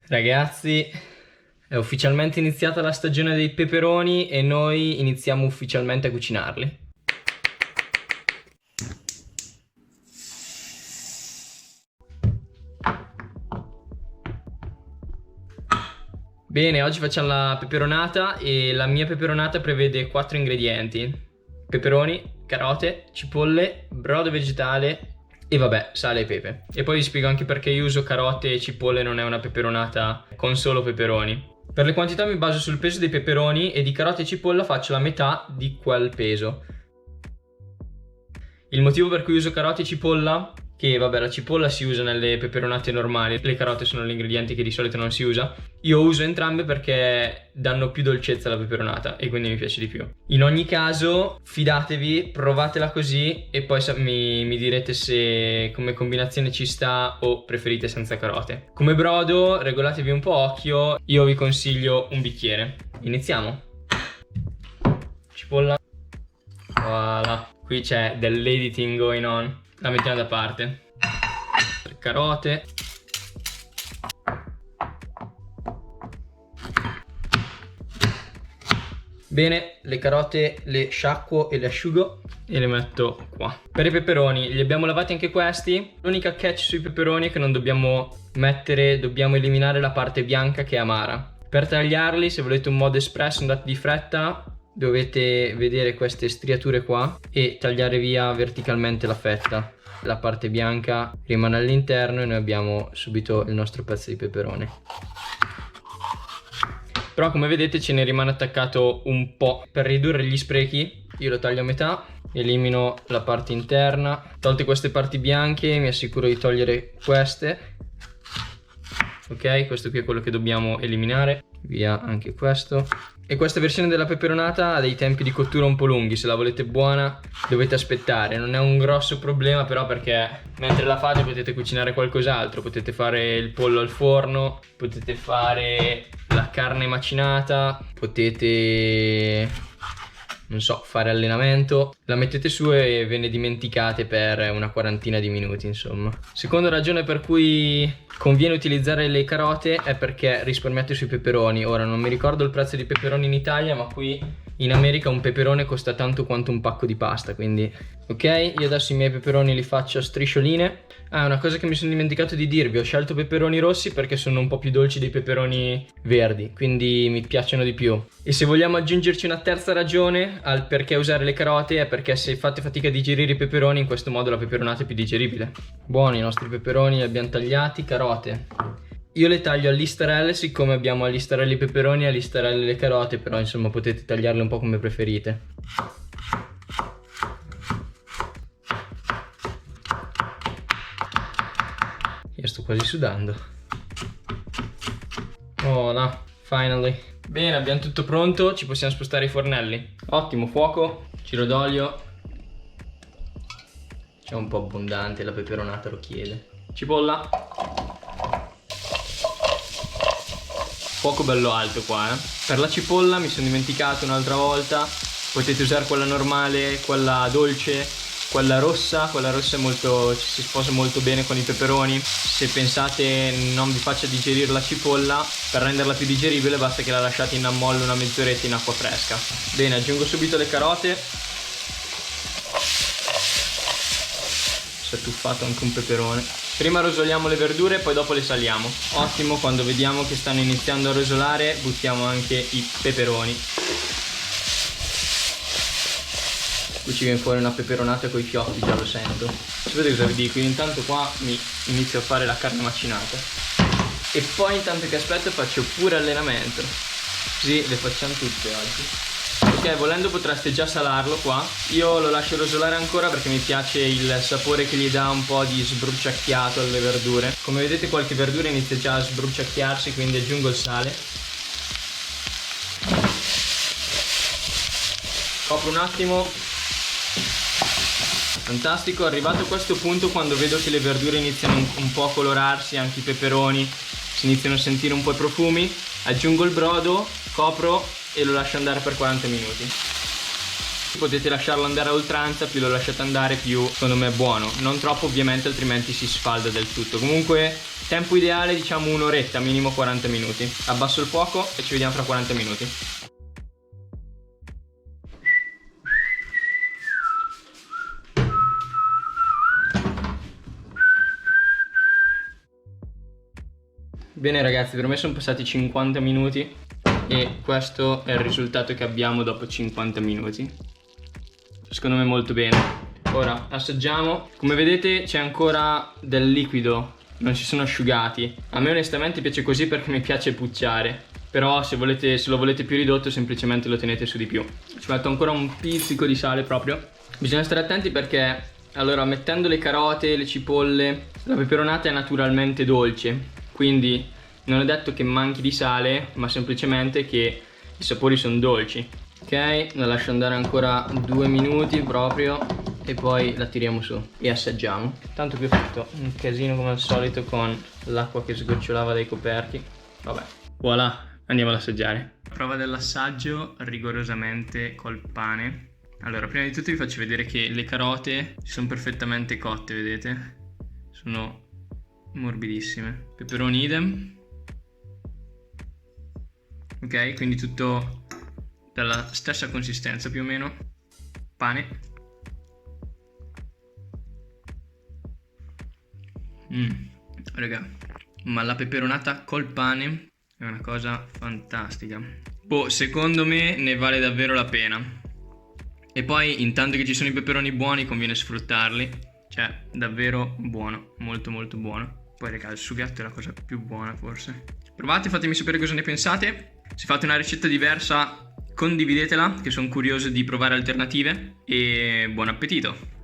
Ragazzi, è ufficialmente iniziata la stagione dei peperoni e noi iniziamo ufficialmente a cucinarli. Bene, oggi facciamo la peperonata e la mia peperonata prevede 4 ingredienti: peperoni, carote, cipolle, brodo vegetale e vabbè, sale e pepe. E poi vi spiego anche perché io uso carote e cipolle, non è una peperonata con solo peperoni. Per le quantità mi baso sul peso dei peperoni e di carote e cipolla faccio la metà di quel peso. Il motivo per cui uso carote e cipolla, che vabbè, la cipolla si usa nelle peperonate normali, le carote sono gli ingredienti che di solito non si usa. Io uso entrambe perché danno più dolcezza alla peperonata e quindi mi piace di più. In ogni caso, fidatevi, provatela così e poi mi direte se come combinazione ci sta o preferite senza carote. Come brodo, regolatevi un po' occhio, io vi consiglio un bicchiere. Iniziamo. Cipolla. Voilà. Qui c'è dell'editing going on. La mettiamo da parte. Carote. Bene, le carote le sciacquo e le asciugo e le metto qua. Per i peperoni li abbiamo lavati anche questi. L'unica catch sui peperoni è che non dobbiamo eliminare la parte bianca che è amara. Per tagliarli, se volete un modo espresso, andate di fretta, dovete vedere queste striature qua e tagliare via verticalmente la fetta. La parte bianca rimane all'interno e noi abbiamo subito il nostro pezzo di peperone. Però come vedete ce ne rimane attaccato un po'. Per ridurre gli sprechi io lo taglio a metà, elimino la parte interna. Tolte queste parti bianche mi assicuro di togliere queste. Ok, questo qui è quello che dobbiamo eliminare. Via anche questo. E questa versione della peperonata ha dei tempi di cottura un po' lunghi. Se la volete buona dovete aspettare. Non è un grosso problema però, perché mentre la fate potete cucinare qualcos'altro. Potete fare il pollo al forno, potete fare la carne macinata, potete, non so, fare allenamento. La mettete su e ve ne dimenticate per una quarantina di minuti, insomma. Seconda ragione per cui conviene utilizzare le carote è perché risparmiate sui peperoni. Ora non mi ricordo il prezzo di peperoni in Italia, ma qui in America un peperone costa tanto quanto un pacco di pasta, quindi ok. Io adesso i miei peperoni li faccio a striscioline. Ah, una cosa che mi sono dimenticato di dirvi: ho scelto peperoni rossi perché sono un po' più dolci dei peperoni verdi, quindi mi piacciono di più. E se vogliamo aggiungerci una terza ragione al perché usare le carote, è perché se fate fatica a digerire i peperoni, in questo modo la peperonata è più digeribile. Buoni i nostri peperoni, li abbiamo tagliati. Carote io le taglio a listarelle, siccome abbiamo a listarelle i peperoni e a listarelle le carote, però insomma potete tagliarle un po' come preferite. Io sto quasi sudando. Oh no, finally. Bene, abbiamo tutto pronto, ci possiamo spostare ai fornelli. Ottimo, fuoco, giro d'olio. C'è un po' abbondante, la peperonata lo chiede. Cipolla. Fuoco bello alto qua, eh. Per la cipolla mi sono dimenticato un'altra volta. Potete usare quella normale, quella dolce, quella rossa è molto, ci si sposa molto bene con i peperoni. Se pensate non vi faccia digerire la cipolla, per renderla più digeribile basta che la lasciate in ammollo una mezz'oretta in acqua fresca. Bene, aggiungo subito le carote. Si è tuffato anche un peperone. Prima rosoliamo le verdure e poi dopo le saliamo. Ottimo, quando vediamo che stanno iniziando a rosolare buttiamo anche i peperoni. Qui ci viene fuori una peperonata coi fiocchi, già lo sento. Sapete cosa vi dico? Io intanto qua mi inizio a fare la carne macinata. E poi intanto che aspetto faccio pure allenamento. Così le facciamo tutte oggi. Ok, volendo potreste già salarlo qua. Io lo lascio rosolare ancora perché mi piace il sapore che gli dà un po' di sbruciacchiato alle verdure. Come vedete qualche verdura inizia già a sbruciacchiarsi, quindi aggiungo il sale. Copro un attimo. Fantastico, arrivato a questo punto, quando vedo che le verdure iniziano un po' a colorarsi, anche i peperoni si iniziano a sentire un po' i profumi, aggiungo il brodo, copro e lo lascio andare per 40 minuti. Potete lasciarlo andare a oltranza, più lo lasciate andare più secondo me è buono. Non troppo ovviamente, altrimenti si sfalda del tutto. Comunque tempo ideale diciamo un'oretta, minimo 40 minuti. Abbasso il fuoco e ci vediamo fra 40 minuti. Bene ragazzi, per me sono passati 50 minuti e questo è il risultato che abbiamo dopo 50 minuti. Secondo me molto bene. Ora assaggiamo. Come vedete c'è ancora del liquido, non si sono asciugati. A me onestamente piace così perché mi piace pucciare. Però se lo volete più ridotto semplicemente lo tenete su di più. Ci metto ancora un pizzico di sale proprio. Bisogna stare attenti perché allora mettendo le carote, le cipolle, la peperonata è naturalmente dolce. Quindi non è detto che manchi di sale, ma semplicemente che i sapori sono dolci. Ok, la lascio andare ancora 2 minuti proprio e poi la tiriamo su e assaggiamo. Tanto che ho fatto un casino come al solito con l'acqua che sgocciolava dai coperchi. Vabbè, voilà, andiamo ad assaggiare. Prova dell'assaggio rigorosamente col pane. Allora, prima di tutto vi faccio vedere che le carote sono perfettamente cotte, vedete? Sono morbidissime. Peperoni idem. Ok, quindi tutto della stessa consistenza più o meno. Pane. Raga, ma la peperonata col pane è una cosa fantastica. Boh, secondo me ne vale davvero la pena. E poi intanto che ci sono i peperoni buoni conviene sfruttarli. Cioè, davvero buono, molto molto buono. Poi raga, il sughetto è la cosa più buona forse. Provate, fatemi sapere cosa ne pensate. Se fate una ricetta diversa condividetela, che sono curioso di provare alternative. E buon appetito!